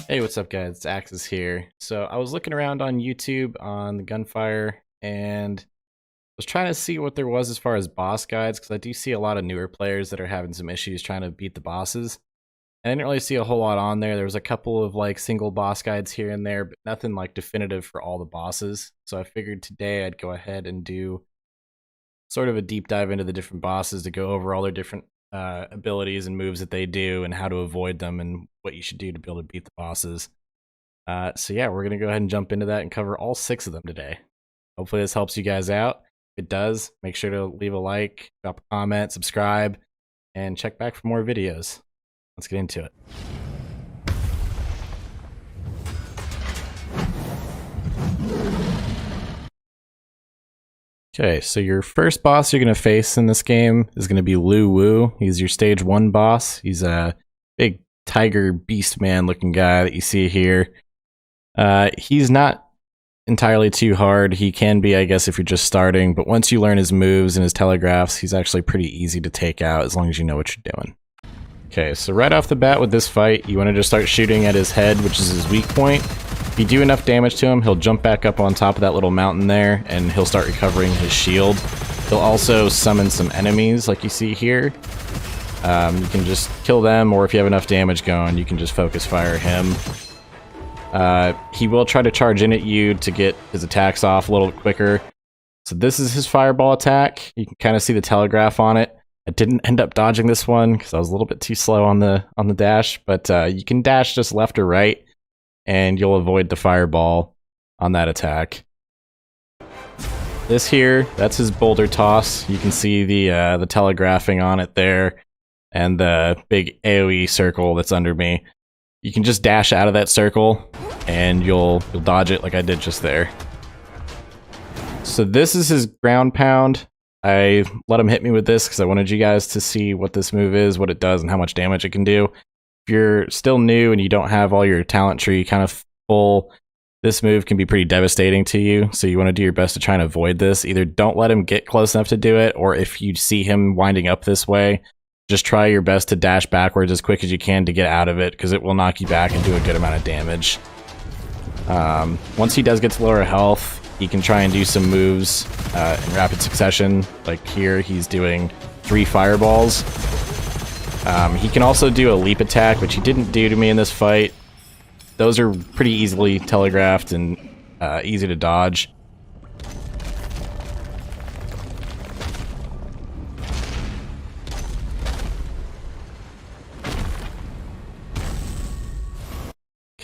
Hey, what's up, guys? It's Axis here. So I was looking around on YouTube on the Gunfire and was trying to see what there was as far as boss guides, because I do see a lot of newer players that are having some issues trying to beat the bosses. And I didn't really see a whole lot on there. There was a couple of like single boss guides here and there, but nothing like definitive for all the bosses. So I figured today I'd go ahead and do sort of a deep dive into the different bosses to go over all their different abilities and moves that they do and how to avoid them and what you should do to be able to beat the bosses. So yeah, we're gonna go ahead and jump into that and cover all 6 of them today. Hopefully this helps you guys out. If it does, make sure to leave a like, drop a comment, subscribe, and check back for more videos. Let's get into it. Okay, so your first boss you're going to face in this game is going to be Lu Wu. He's your stage 1 boss. He's a big tiger beast man looking guy that you see here. He's not entirely too hard. He can be, I guess, if you're just starting, but once you learn his moves and his telegraphs, he's actually pretty easy to take out as long as you know what you're doing. Okay, so right off the bat with this fight, you want to just start shooting at his head, which is his weak point. If you do enough damage to him, he'll jump back up on top of that little mountain there, and he'll start recovering his shield. He'll also summon some enemies, like you see here. You can just kill them, or if you have enough damage going, you can just focus fire him. He will try to charge in at you to get his attacks off a little quicker. So this is his fireball attack. You can kind of see the telegraph on it. I didn't end up dodging this one because I was a little bit too slow on the dash, but you can dash just left or right, and you'll avoid the fireball on that attack. This here, that's his boulder toss. You can see the telegraphing on it there, and the big AoE circle that's under me. You can just dash out of that circle, and you'll dodge it like I did just there. So this is his ground pound. I let him hit me with this because I wanted you guys to see what this move is, what it does, and how much damage it can do. If you're still new and you don't have all your talent tree kind of full, this move can be pretty devastating to you, so you want to do your best to try and avoid this. Either don't let him get close enough to do it, or if you see him winding up this way, just try your best to dash backwards as quick as you can to get out of it, because it will knock you back and do a good amount of damage. Once he does get to lower health, he can try and do some moves in rapid succession. Like here, he's doing 3 fireballs. He can also do a leap attack, which he didn't do to me in this fight. Those are pretty easily telegraphed and easy to dodge.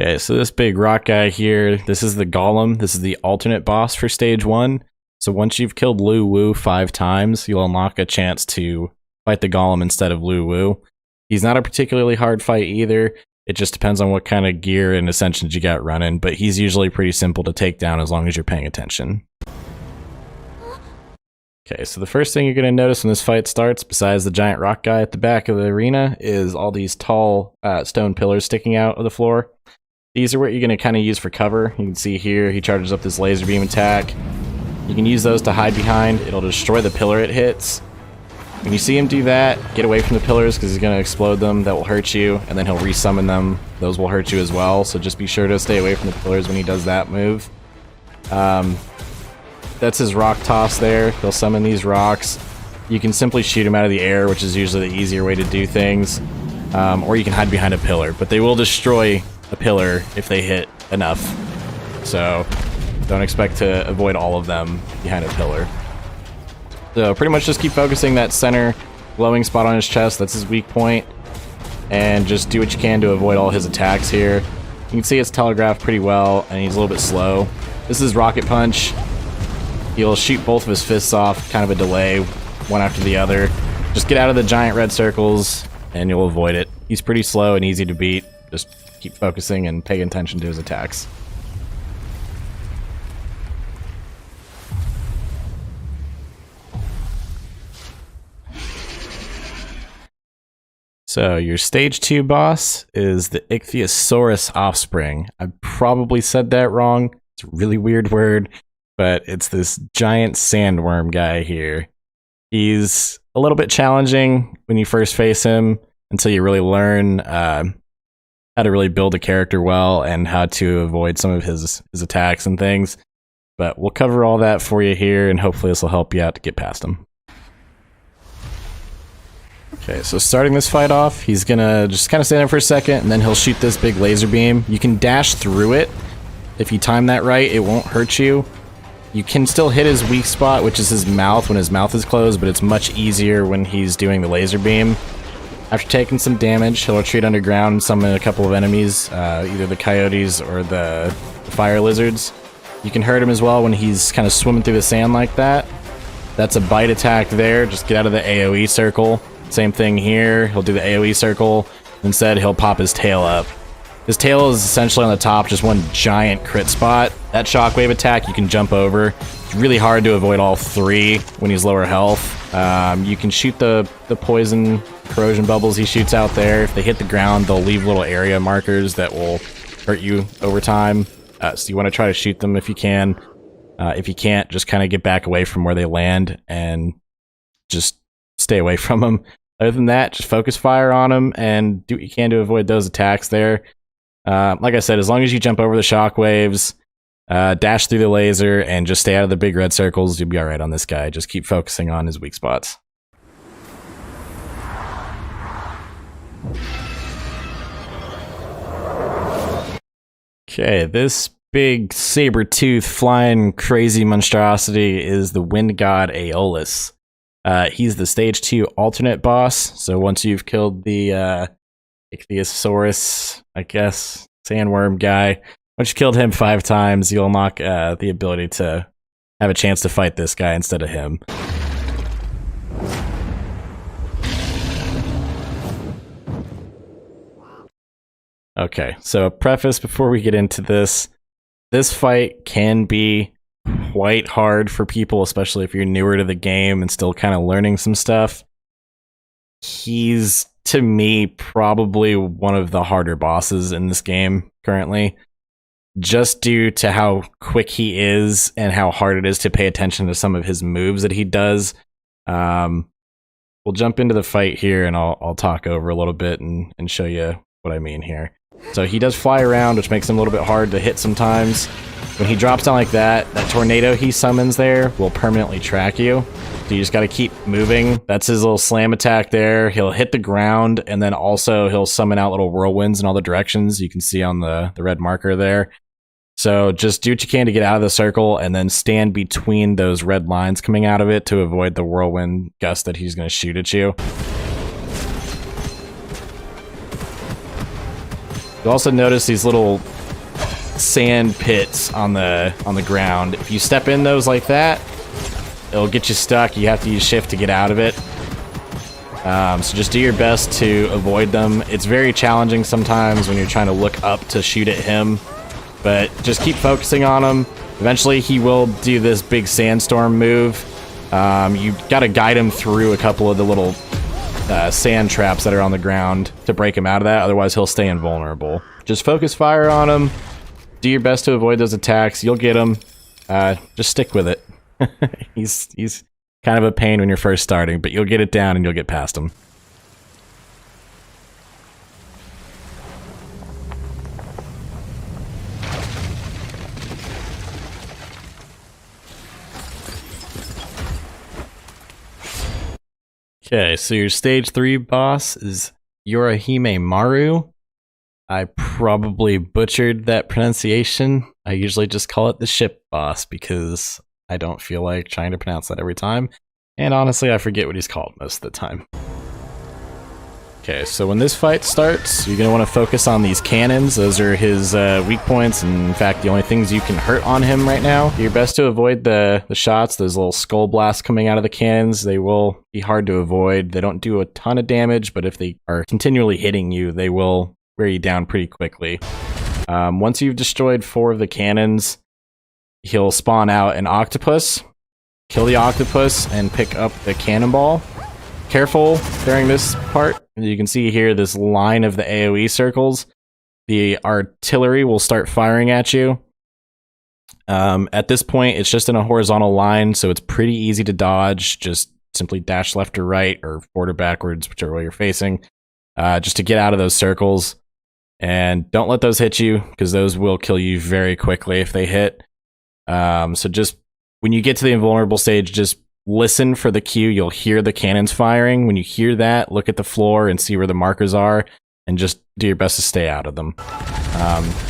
Okay, so this big rock guy here, this is the Golem. This is the alternate boss for stage 1. So once you've killed Lu Wu 5 times, you'll unlock a chance to fight the Golem instead of Lu Wu. He's not a particularly hard fight either. It just depends on what kind of gear and ascensions you got running, but he's usually pretty simple to take down as long as you're paying attention. Okay, so the first thing you're going to notice when this fight starts, besides the giant rock guy at the back of the arena, is all these tall stone pillars sticking out of the floor. These are what you're going to kind of use for cover. You can see here, he charges up this laser beam attack. You can use those to hide behind. It'll destroy the pillar it hits. When you see him do that, get away from the pillars because he's going to explode them. That will hurt you, and then he'll resummon them. Those will hurt you as well, so just be sure to stay away from the pillars when he does that move. That's his rock toss there. He'll summon these rocks. You can simply shoot him out of the air, which is usually the easier way to do things. Or you can hide behind a pillar, but they will destroy a pillar if they hit enough. So don't expect to avoid all of them behind a pillar. So pretty much just keep focusing that center glowing spot on his chest. That's his weak point. And just do what you can to avoid all his attacks here. You can see it's telegraphed pretty well, and he's a little bit slow. This is Rocket Punch. He'll shoot both of his fists off, kind of a delay, one after the other. Just get out of the giant red circles, and you'll avoid it. He's pretty slow and easy to beat. Just keep focusing and pay attention to his attacks. So your stage 2 boss is the Icthyosaurus Offspring. I probably said that wrong. It's a really weird word, but it's this giant sandworm guy here. He's a little bit challenging when you first face him until you really learn how how to really build a character well and how to avoid some of his attacks and things. But we'll cover all that for you here, and hopefully this will help you out to get past him. Okay, so starting this fight off, he's gonna just kind of stand there for a second, and then he'll shoot this big laser beam. You can dash through it. If you time that right, it won't hurt you. You can still hit his weak spot, which is his mouth when his mouth is closed, but it's much easier when he's doing the laser beam. After taking some damage, he'll retreat underground and summon a couple of enemies, either the coyotes or the fire lizards. You can hurt him as well when he's kind of swimming through the sand like that. That's a bite attack there. Just get out of the AoE circle. Same thing here. He'll do the AoE circle. Instead, he'll pop his tail up. His tail is essentially on the top, just one giant crit spot. That shockwave attack you can jump over. It's really hard to avoid all three when he's lower health. You can shoot the poison corrosion bubbles he shoots out there. If they hit the ground, they'll leave little area markers that will hurt you over time. So you want to try to shoot them if you can. If you can't, just kind of get back away from where they land and just stay away from them. Other than that, just focus fire on them and do what you can to avoid those attacks there. Like I said, as long as you jump over the shockwaves, dash through the laser, and just stay out of the big red circles, you'll be alright on this guy. Just keep focusing on his weak spots. Okay, this big saber-tooth flying crazy monstrosity is the wind god Aeolus. He's the stage 2 alternate boss, so once you've killed the Icthyosaurus, I guess, sandworm guy, once you killed him 5 times, you'll unlock the ability to have a chance to fight this guy instead of him. Okay, so a preface before we get into this. This fight can be quite hard for people, especially if you're newer to the game and still kind of learning some stuff. He's, to me, probably one of the harder bosses in this game currently, just due to how quick he is and how hard it is to pay attention to some of his moves that he does. We'll jump into the fight here, and I'll talk over a little bit and show you what I mean here. So he does fly around, which makes him a little bit hard to hit sometimes. When he drops down like that, that tornado he summons there will permanently track you. So you just got to keep moving. That's his little slam attack there. He'll hit the ground, and then also he'll summon out little whirlwinds in all the directions. You can see on the red marker there. So just do what you can to get out of the circle, and then stand between those red lines coming out of it to avoid the whirlwind gust that he's going to shoot at you. You'll also notice these little sand pits on the ground. If you step in those like that, it'll get you stuck. You have to use shift to get out of it. So just do your best to avoid them. It's very challenging sometimes when you're trying to look up to shoot at him, but just keep focusing on him. Eventually he will do this big sandstorm move. You got to guide him through a couple of the little sand traps that are on the ground to break him out of that, otherwise he'll stay invulnerable. Just focus fire on him. Do your best to avoid those attacks. You'll get him. Just stick with it. He's kind of a pain when you're first starting, but you'll get it down and you'll get past him. Okay, so your stage 3 boss is Yoruhime-Maru. I probably butchered that pronunciation. I usually just call it the ship boss because I don't feel like trying to pronounce that every time. And honestly, I forget what he's called most of the time. Okay, so when this fight starts, you're going to want to focus on these cannons. Those are his weak points, and in fact, the only things you can hurt on him right now. Do your best to avoid the shots, those little skull blasts coming out of the cannons. They will be hard to avoid. They don't do a ton of damage, but if they are continually hitting you, they will wear you down pretty quickly. Once you've destroyed 4 of the cannons, he'll spawn out an octopus. Kill the octopus and pick up the cannonball. Careful during this part. You can see here this line of the AoE circles. The artillery will start firing at you. At this point, it's just in a horizontal line, so it's pretty easy to dodge. Just simply dash left or right, or forward or backwards, whichever way you're facing, just to get out of those circles. And don't let those hit you, because those will kill you very quickly if they hit. So just when you get to the invulnerable stage, just listen for the cue. You'll hear the cannons firing. When you hear that, look at the floor and see where the markers are, and just do your best to stay out of them.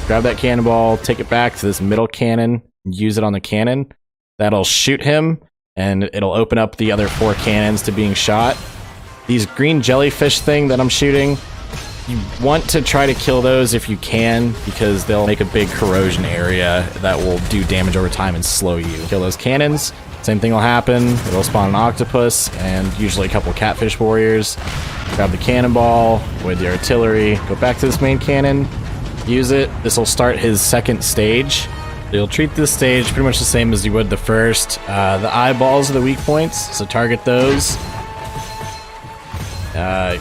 Grab that cannonball, take it back to this middle cannon, use it on the cannon. That'll shoot him, and it'll open up the other 4 cannons to being shot. These green jellyfish thing that I'm shooting, you want to try to kill those if you can, because they'll make a big corrosion area that will do damage over time and slow you. Kill those cannons, same thing will happen. It'll spawn an octopus and usually a couple catfish warriors. Grab the cannonball with the artillery, go back to this main cannon, use it. This will start his second stage. You'll treat this stage pretty much the same as you would the first. The eyeballs are the weak points, so target those.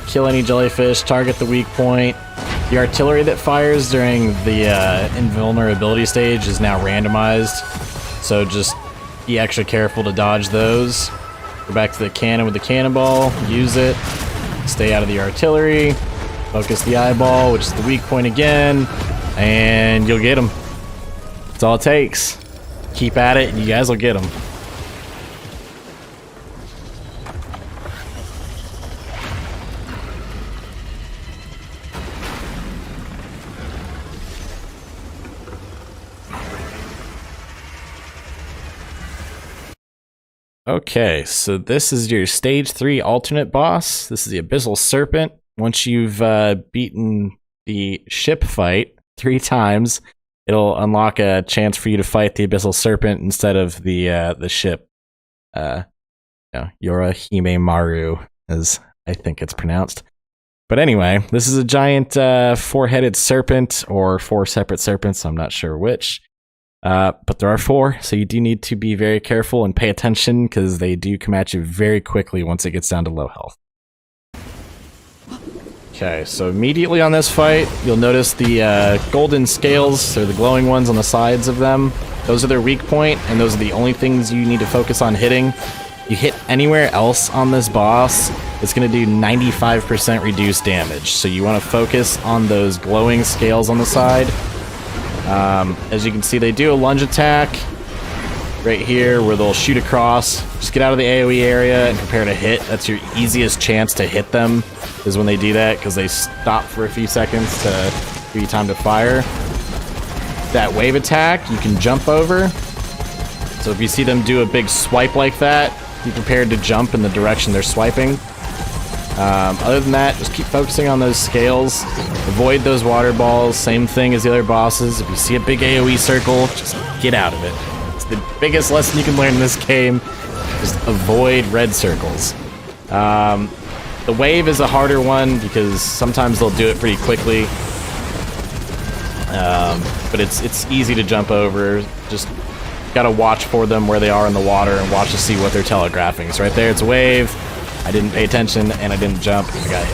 Kill any jellyfish, target the weak point. The artillery that fires during the invulnerability stage is now randomized, so just be extra careful to dodge those. Go back to the cannon with the cannonball, use it, stay out of the artillery, focus the eyeball, which is the weak point again, and you'll get them. That's all it takes. Keep at it, and you guys will get them. Okay, so this is your stage 3 alternate boss. This is the Abyssal Serpent. Once you've beaten the ship fight 3 times, it'll unlock a chance for you to fight the Abyssal Serpent instead of the ship. Yoruhime-Maru, as I think it's pronounced. But anyway, this is a giant 4-headed serpent, or 4 separate serpents, I'm not sure which. But there are 4, so you do need to be very careful and pay attention, because they do come at you very quickly once it gets down to low health. Okay, so immediately on this fight, you'll notice the golden scales, or the glowing ones on the sides of them. Those are their weak point, and those are the only things you need to focus on hitting. You hit anywhere else on this boss, it's going to do 95% reduced damage, so you want to focus on those glowing scales on the side. As you can see, they do a lunge attack right here where they'll shoot across. Just get out of the AoE area and prepare to hit. That's your easiest chance to hit them, is when they do that, because they stop for a few seconds to give you time to fire. That wave attack, you can jump over. So if you see them do a big swipe like that, be prepared to jump in the direction they're swiping. Other than that, just keep focusing on those scales. Avoid those water balls. Same thing as the other bosses. If you see a big AoE circle, just get out of it. It's the biggest lesson you can learn in this game. Just avoid red circles. The wave is a harder one, because sometimes they'll do it pretty quickly. But it's easy to jump over. Just gotta watch for them where they are in the water and watch to see what they're telegraphing. So right there, it's a wave. I didn't pay attention, and I didn't jump. I got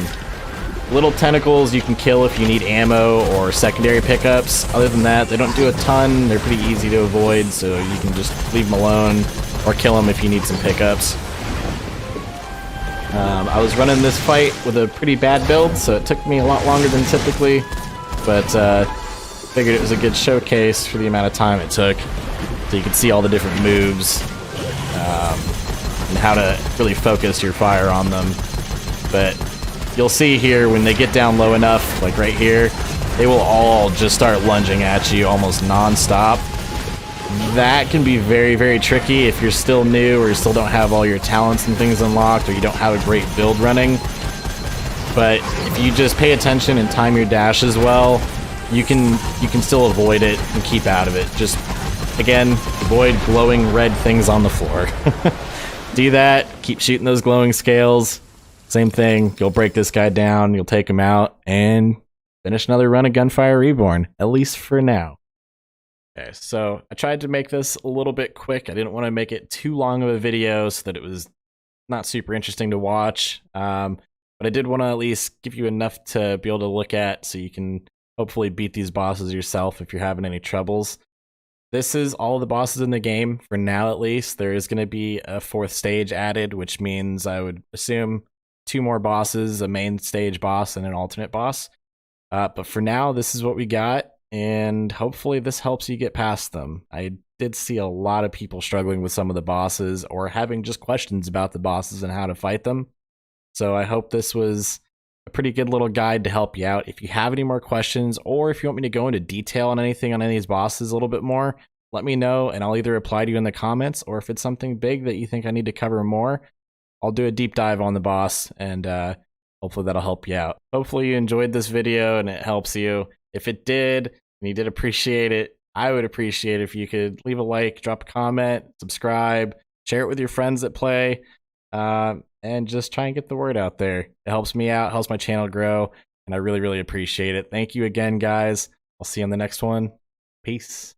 hit. Little tentacles you can kill if you need ammo or secondary pickups. Other than that, they don't do a ton. They're pretty easy to avoid, so you can just leave them alone or kill them if you need some pickups. I was running this fight with a pretty bad build, so it took me a lot longer than typically, but figured it was a good showcase for the amount of time it took, so you could see all the different moves. And how to really focus your fire on them. But you'll see here, when they get down low enough, like right here, they will all just start lunging at you almost non-stop. That can be very, very tricky if you're still new, or you still don't have all your talents and things unlocked, or you don't have a great build running. But if you just pay attention and time your dashes well, you can still avoid it and keep out of it. Just, again, avoid glowing red things on the floor. Do that, keep shooting those glowing scales. Same thing, you'll break this guy down, you'll take him out, and finish another run of Gunfire Reborn, at least for now. Okay, so I tried to make this a little bit quick. I didn't want to make it too long of a video so that it was not super interesting to watch. But I did want to at least give you enough to be able to look at, so you can hopefully beat these bosses yourself if you're having any troubles. This is all the bosses in the game, for now at least. There is going to be a 4th stage added, which means I would assume 2 more bosses, a main stage boss and an alternate boss. But for now, this is what we got, and hopefully this helps you get past them. I did see a lot of people struggling with some of the bosses or having just questions about the bosses and how to fight them. So I hope this was a pretty good little guide to help you out. If you have any more questions, or if you want me to go into detail on anything on any of these bosses a little bit more, let me know, and I'll either reply to you in the comments, or if it's something big that you think I need to cover more, I'll do a deep dive on the boss, and hopefully that'll help you out. Hopefully you enjoyed this video and it helps you. If it did, and you did appreciate it, I would appreciate it if you could leave a like, drop a comment, subscribe, share it with your friends that play, and just try and get the word out there. It helps me out, helps my channel grow, and I really, really appreciate it. Thank you again, guys. I'll see you on the next one. Peace.